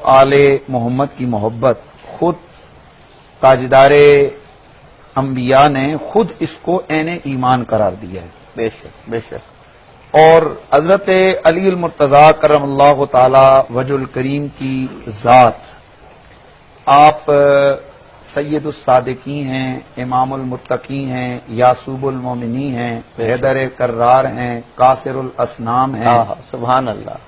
آل محمد کی محبت خود تاجدار انبیاء نے خود اس کو عین ایمان قرار دیا ہے. بے شک بے شک. اور حضرت علی المرتضیٰ کرم اللہ تعالی وجہ الکریم کی ذات، آپ سید الصادقین ہیں، امام المتقی ہیں، یعصوب المومنی ہیں، حیدر کرار ہیں، قاصر الاسنام ہیں، سبحان اللہ،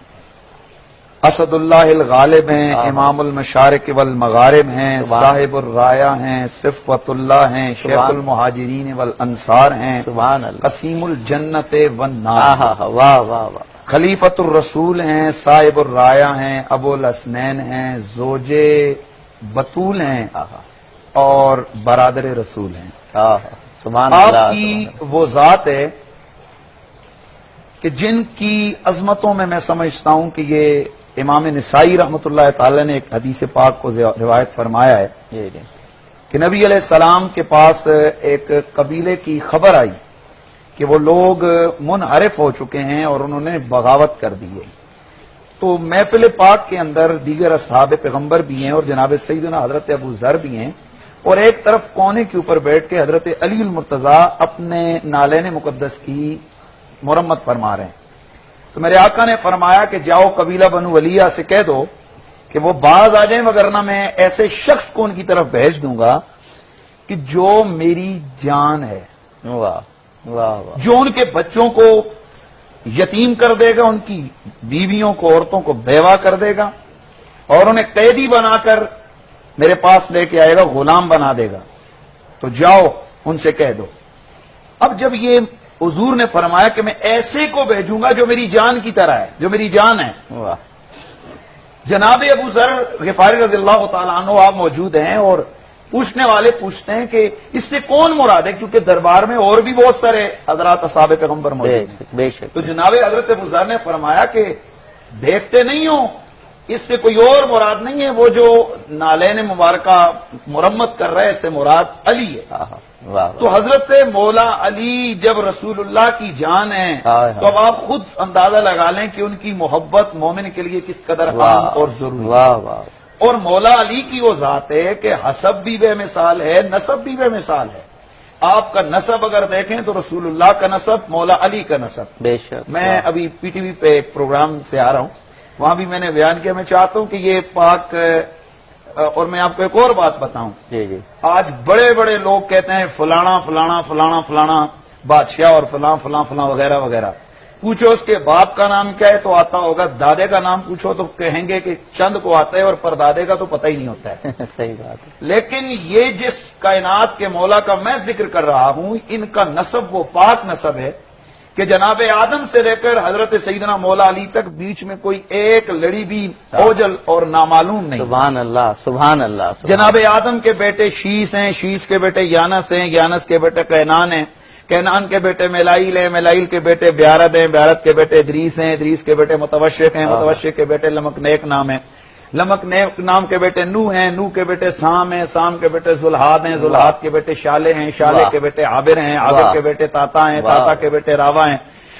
اسد اللہ الغالب ہیں، امام المشارق والمغارب ہیں، صاحب الرایا ہیں، صفوت اللہ ہیں، شیخ المہاجرین والانصار ہیں، سبحان اللہ، قسیم الجنت والنار، واہ واہ واہ، خلیفۃ الرسول ہیں، صاحب الرایا ہیں، ابو الحسنین ہیں، زوج بطول ہیں اور برادر رسول ہیں. سبحان آپ اللہ. کی وہ ذات ہے کہ جن کی عظمتوں میں سمجھتا ہوں کہ یہ امام نسائی رحمۃ اللہ تعالی نے ایک حدیث پاک کو روایت فرمایا ہے کہ نبی علیہ السلام کے پاس ایک قبیلے کی خبر آئی کہ وہ لوگ منحرف ہو چکے ہیں اور انہوں نے بغاوت کر دی ہے. تو محفل پاک کے اندر دیگر اصحاب پیغمبر بھی ہیں اور جناب سیدنا حضرت ابو ذر بھی ہیں، اور ایک طرف کونے کے اوپر بیٹھ کے حضرت علی المرتضیٰ اپنے نالین مقدس کی مرمت فرما رہے ہیں. تو میرے آقا نے فرمایا کہ جاؤ قبیلہ بنو ولیہ سے کہہ دو کہ وہ باز آ جائیں، وگرنہ میں ایسے شخص کو ان کی طرف بھیج دوں گا کہ جو میری جان ہے، واہ واہ واہ، جو ان کے بچوں کو یتیم کر دے گا، ان کی بیویوں کو، عورتوں کو بیوہ کر دے گا، اور انہیں قیدی بنا کر میرے پاس لے کے آئے گا، غلام بنا دے گا. تو جاؤ ان سے کہہ دو. اب جب یہ حضور نے فرمایا کہ میں ایسے کو بھیجوں گا جو میری جان کی طرح ہے، جو میری جان ہے، واہ، جناب ابو ذر غفاری رضی اللہ تعالیٰ عنہ آپ موجود ہیں، اور پوچھنے والے پوچھتے ہیں کہ اس سے کون مراد ہے، کیونکہ دربار میں اور بھی بہت سارے حضرات اصحاب پیغمبر موجود ہیں. بے شک. تو جناب حضرت ابو ذر نے فرمایا کہ دیکھتے نہیں ہو، اس سے کوئی اور مراد نہیں ہے، وہ جو نالین مبارکہ مرمت کر رہا ہے اس سے مراد علی ہے. تو حضرت مولا علی جب رسول اللہ کی جان ہے تو اب آپ خود اندازہ لگا لیں کہ ان کی محبت مومن کے لیے کس قدر اہم اور ضروری ہے. اور مولا علی کی وہ ذات ہے کہ حسب بھی بے مثال ہے، نسب بھی بے مثال ہے. آپ کا نسب اگر دیکھیں تو رسول اللہ کا نسب، مولا علی کا نسب. بے شک. میں ابھی پی ٹی وی پہ ایک پروگرام سے آ رہا ہوں، وہاں بھی میں نے بیان کیا. میں چاہتا ہوں کہ یہ پاک، اور میں آپ کو ایک اور بات بتاؤں. جی جی. آج بڑے بڑے لوگ کہتے ہیں فلانا فلانا فلانا فلانا بادشاہ اور فلاں فلاں فلاں وغیرہ وغیرہ. پوچھو اس کے باپ کا نام کیا ہے تو آتا ہوگا، دادے کا نام پوچھو تو کہیں گے کہ چند کو آتا ہے اور پردادے کا تو پتہ ہی نہیں ہوتا ہے. صحیح بات ہے. لیکن یہ جس کائنات کے مولا کا میں ذکر کر رہا ہوں، ان کا نسب وہ پاک نسب ہے کہ جناب آدم سے لے کر حضرت سیدنا مولا علی تک بیچ میں کوئی ایک لڑی بھی اوجل اور نامعلوم نہیں. سبحان اللہ سبحان اللہ. جناب آدم کے بیٹے شیس ہیں، شیس کے بیٹے یانس ہیں، یانس کے بیٹے کینان ہیں، کینان کے بیٹے میلائیل ہیں، میلائیل کے بیٹے بیارد ہیں، بیارد کے بیٹے ادریس ہیں، ادریس کے بیٹے متوشق ہیں، متوشق کے بیٹے لمک نیک نام ہیں، لمک نیک نام کے بیٹے نو ہیں، نو کے بیٹے سام ہیں، سام کے بیٹے ذوالحاد ہیں، ذوالحاد کے بیٹے شالے ہیں، شالے کے بیٹے عابر ہیں، عابر کے بیٹے تاتا ہیں، تاتا کے بیٹے راوا ہیں،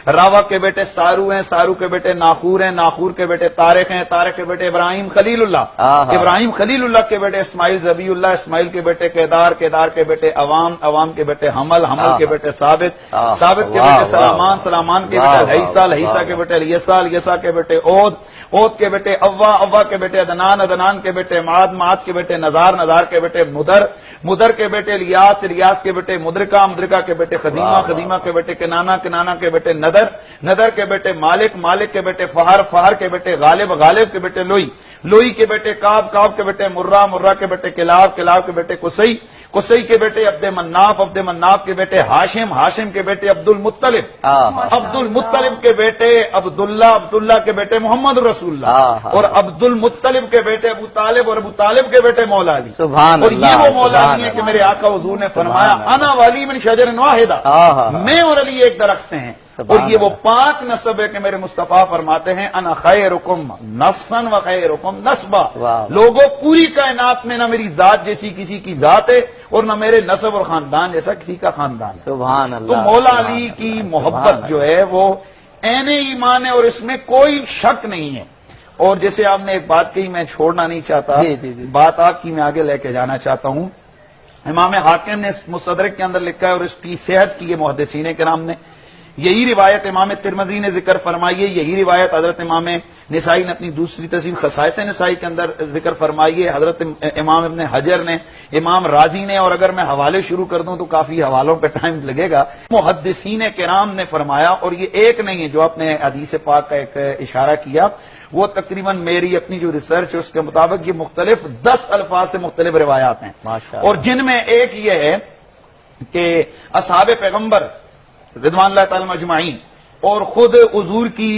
راوا کے بیٹے سارو ہیں، سارو کے بیٹے ناخور ہیں، ناخور کے بیٹے طارق ہیں، طارق کے بیٹے ابراہیم خلیل اللہ، ابراہیم خلیل اللہ کے بیٹے اسماعیل ذبی اللہ، اسماعیل کے بیٹے کیدار، کیدار کے بیٹے عوام، عوام کے بیٹے حمل، حمل کے بیٹے ثابت، ثابت کے بیٹے سلامان، سلامان کے بیٹے لہیسا، لہیسا کے بیٹے الیسا، الیسا کے بیٹے عود، عود کے بیٹے اوا، اوا کے بیٹے عدنان، عدنان کے بیٹے معاد، معاد کے بیٹے نزار، نزار کے بیٹے مدر، مدر کے بیٹے الیاس، الیاس کے بیٹے مدرکہ، مدرکہ کے بیٹے خزیمہ، خزیمہ کے بیٹے کنانا، کنانا کے بیٹے ندر، ندر کے بیٹے مالک، مالک کے بیٹے فہر، فہر کے بیٹے غالب، غالب کے بیٹے لوئی، لوئی کے بیٹے کعب، کعب کے بیٹے مرہ، مرہ کے بیٹے کلاب، کلاب کے بیٹے قصی، قصی کے بیٹے عبد مناف، عبد مناف کے بیٹے ہاشم، ہاشم کے بیٹے عبد المطلب، عبد المطلب کے بیٹے عبداللہ، عبداللہ کے بیٹے محمد رسول اللہ، اور عبد المطلب کے بیٹے ابو طالب، اور ابو طالب کے بیٹے مولا علی. اور یہ وہ مولا علی ہے کہ میرے آقا حضور نے فرمایا انا والی من شجر واحدہ، میں اور علی ایک درخت سے ہیں. اور یہ وہ پاک نسب ہے کہ میرے مصطفیٰ فرماتے ہیں انا خیرکم نفسا و خیرکم نسبا. لوگوں پوری کائنات میں نہ میری ذات جیسی کسی کی ذات ہے اور نہ میرے نسب اور خاندان جیسا کسی کا خاندان. سبحان اللہ. تو مولا علی کی محبت جو ہے وہ عین ایمان ہے اور اس میں کوئی شک نہیں ہے. اور جیسے آپ نے ایک بات کہی میں چھوڑنا نہیں چاہتا، جی جی جی۔ بات آپ کی میں آگے لے کے جانا چاہتا ہوں۔ امام حاکم نے مستدرک کے اندر لکھا ہے اور اس کی صحت کی یہ محدثین کرام نے، یہی روایت امام ترمذی نے ذکر فرمائی ہے، یہی روایت حضرت امام نسائی نے اپنی دوسری تفسیر خصائص نسائی کے اندر ذکر فرمائی ہے، حضرت امام ابن حجر نے، امام رازی نے، اور اگر میں حوالے شروع کر دوں تو کافی حوالوں پہ ٹائم لگے گا۔ محدثین کرام نے فرمایا، اور یہ ایک نہیں ہے جو آپ نے حدیث پاک کا ایک اشارہ کیا، وہ تقریباً میری اپنی جو ریسرچ ہے اس کے مطابق یہ مختلف 10 الفاظ سے مختلف روایات ہیں، ماشاءاللہ۔ اور جن میں ایک یہ ہے کہ اصحاب پیغمبر رضوان اللہ تعالی مجمعین اور خود حضور کی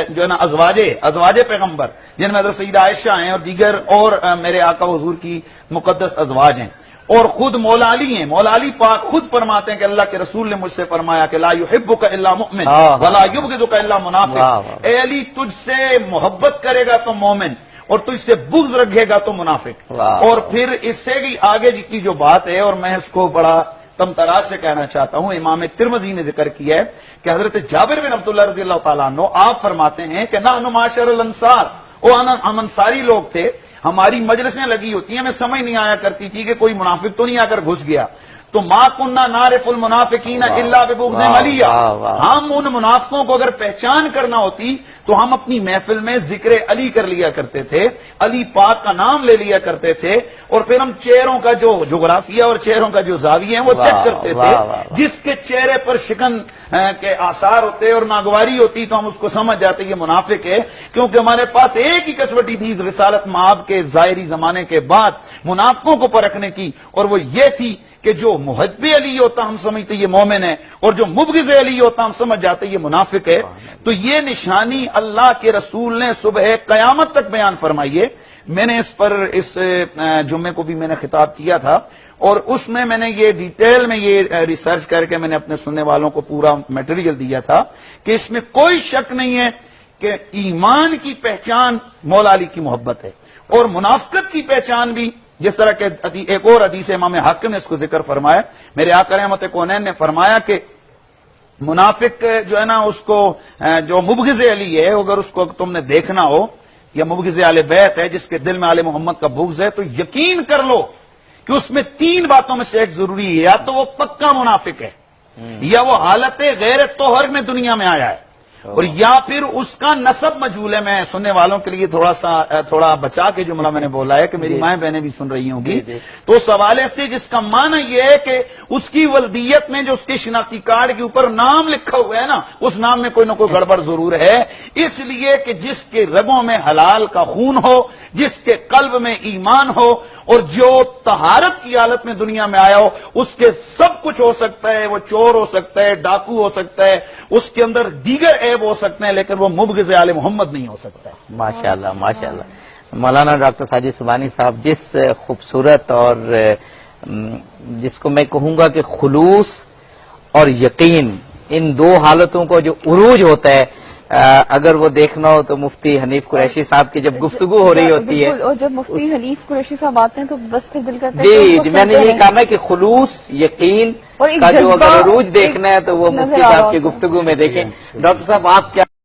جو ہے نا ازواج پیغمبر، جن میں حضرت سیدہ عائشہ ہیں اور دیگر اور میرے آقا حضور کی مقدس ازواج ہیں، اور خود مولا علی ہیں۔ مولا علی پاک خود فرماتے ہیں کہ اللہ کے رسول نے مجھ سے فرمایا کہ لا یحبک الا مؤمن ولا یبغضک الا منافق، اے علی تجھ سے محبت کرے گا تو مومن اور تجھ سے بغض رکھے گا تو منافق۔ اور پھر اس سے بھی آگے کی جو بات ہے، اور میں اس کو بڑا تمطراق سے کہنا چاہتا ہوں، امام ترمذی نے ذکر کیا ہے کہ حضرت جابر بن عبداللہ رضی اللہ تعالیٰ عنہ آپ فرماتے ہیں کہ نحن معاشر الانصار، ہم انصاری لوگ تھے، ہماری مجلسیں لگی ہوتی ہیں، ہمیں سمجھ نہیں آیا کرتی تھی کہ کوئی منافق تو نہیں آ کر گھس گیا، تو ما کننا نعرف المنافقین الا ببغض علی، ہم ان منافقوں کو اگر پہچان کرنا ہوتی تو ہم اپنی محفل میں ذکر علی کر لیا کرتے تھے، علی پاک کا نام لے لیا کرتے تھے، اور پھر ہم چہروں کا جو جغرافیہ اور چہروں کا جو زاویہ ہیں وہ چیک کرتے تھے، جس کے چہرے پر شکن کے آثار ہوتے اور ناگواری ہوتی تو ہم اس کو سمجھ جاتے یہ منافق ہے، کیونکہ ہمارے پاس ایک ہی کسوٹی تھی رسالت مآب کے ظاہری زمانے کے بعد منافقوں کو پرکھنے کی، اور وہ یہ تھی کہ جو محب علی ہوتا ہم سمجھتے یہ مومن ہے، اور جو مبغض علی ہوتا ہم سمجھ جاتے یہ منافق ہے۔ تو یہ نشانی اللہ کے رسول نے صبح قیامت تک بیان فرمائی ہے۔ میں نے اس پر اس جمعے کو بھی میں نے خطاب کیا تھا، اور اس میں میں نے یہ ڈیٹیل میں یہ ریسرچ کر کے میں نے اپنے سننے والوں کو پورا میٹیریل دیا تھا کہ اس میں کوئی شک نہیں ہے کہ ایمان کی پہچان مولا علی کی محبت ہے، اور منافقت کی پہچان بھی جس طرح کہ ایک اور حدیث امام حاکم نے اس کو ذکر فرمایا، میرے آقا رحمت کونین نے فرمایا کہ منافق جو ہے نا اس کو جو مبغض علی ہے، اگر اس کو تم نے دیکھنا ہو، یا مبغض آل بیت ہے جس کے دل میں آل محمد کا بغض ہے، تو یقین کر لو کہ اس میں 3 باتوں میں سے ایک ضروری ہے، یا تو وہ پکا منافق ہے، یا وہ حالت غیر طہر میں دنیا میں آیا ہے، اور یا پھر اس کا نسب مجہول ہے۔ میں سننے والوں کے لیے تھوڑا بچا کے جملہ میں نے بولا ہے کہ میری مائیں بہنیں بھی سن رہی ہوں گی، تو اس حوالے سے جس کا معنی یہ ہے کہ اس کی ولدیت میں جو اس کے شناختی کارڈ کے اوپر نام لکھا ہوا ہے نا، اس نام میں کوئی نہ کوئی گڑبڑ ضرور ہے، اس لیے کہ جس کے رگوں میں حلال کا خون ہو، جس کے قلب میں ایمان ہو، اور جو طہارت کی حالت میں دنیا میں آیا ہو، اس کے سب کچھ ہو سکتا ہے، وہ چور ہو سکتا ہے، ڈاکو ہو سکتا ہے، اس کے اندر دیگر عیب ہو سکتے ہیں، لیکن وہ مبغض آل محمد نہیں ہو سکتا ہے۔ ماشاءاللہ ماشاءاللہ۔ مولانا ڈاکٹر ساجد سبحانی صاحب جس خوبصورت اور جس کو میں کہوں گا کہ خلوص اور یقین، ان 2 حالتوں کو جو عروج ہوتا ہے، اگر وہ دیکھنا ہو تو مفتی حنیف قریشی صاحب کی جب گفتگو ہو رہی ہوتی ہے، اور جب مفتی حنیف قریشی صاحب آتے ہیں تو بس پھر دل کرتا ہے جی میں نے یہ کہا کہ خلوص یقین اور ایک کا جو جذبہ، اگر عروج دیکھنا ہے تو وہ نظر مفتی آ رہا صاحب کی ہوتا ہے۔ گفتگو میں دیکھیں۔ ڈاکٹر صاحب آپ کیا